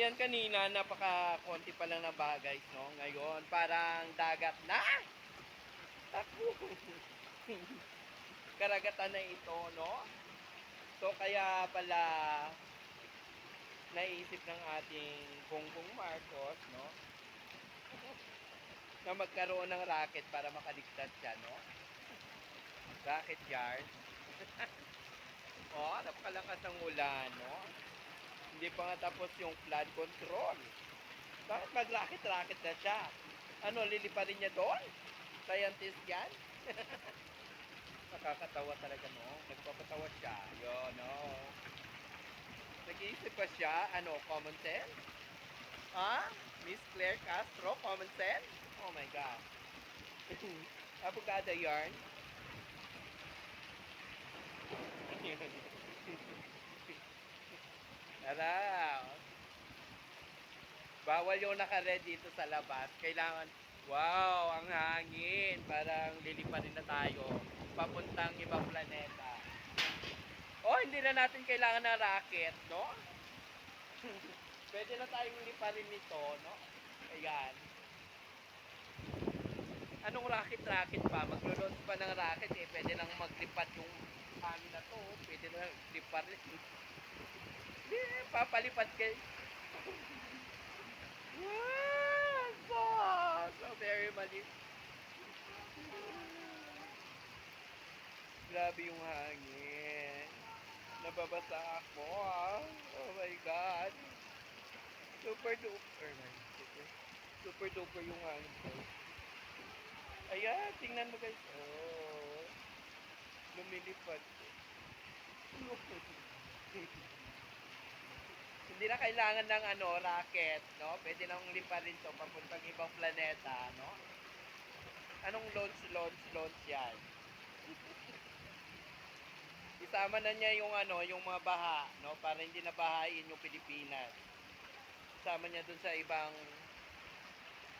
ayan kanina, napaka-konti pa lang ng bagay, no? Ngayon, parang dagat na. Takbo. Karagatan na ito, no? So, kaya pala naisip ng ating Bongbong Marcos, no? Na magkaroon ng racket para makaligtas siya, no? Racket yard. Oh, napakalakas ng ulan, no? Hindi pa nga tapos yung flood control. Bakit mag-racket-racket na siya? Ano, liliparin niya doon? Scientist yan? Nakakatawa talaga, no? Nagpapatawa siya. Yun, no? Nag-iisip pa siya, ano, common sense? Ha? Miss Claire Castro, common sense? Oh my God. Abogada yarn. Tara. Bawal yung naka-red dito sa labas. Kailangan, wow, ang hangin. Parang liliparin na tayo. Papuntang ibang planeta. Oh, hindi na natin kailangan ng racket, no? Pwede na tayong liparin nito, no? Ayan. Anong racket-racket pa? Maglo-launch pa ng racket eh. Pwede nang maglipat yung hangin na to. Pwede na liparin. Hindi, papalipat kayo. Wow! So very mali. Grabe yung hangin. Nababasa ako ah. Oh my God. Super duper. Super duper yung hangin ko. Ayan, tingnan mo guys. Oh. Lumilipad. Hindi na kailangan ng ano, rocket, no? Pwede nang liparin to papuntang ibang planeta, no? Anong launch yan? Isama na niya yung ano, yung mga baha, no? Para hindi na bahain yung Pilipinas. Isama niya dun sa ibang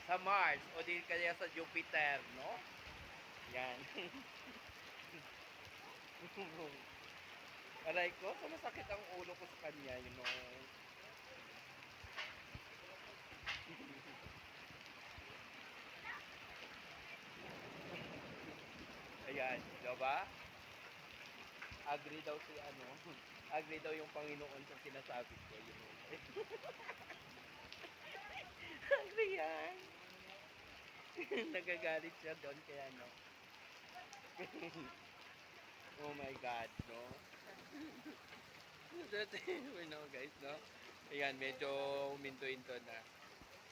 sa Mars o di kaya sa Jupiter, no? Yan. Aray ko, sumasakit ang ulo ko sa kanya, you know. Ayan, diba? Agree daw si ano, agree daw yung Panginoon sa sinasabi ko, you know. Agree yan. Nagagalit siya doon kaya no. Oh my God, no? We know guys, no? Ayan, medyo uminto-into na.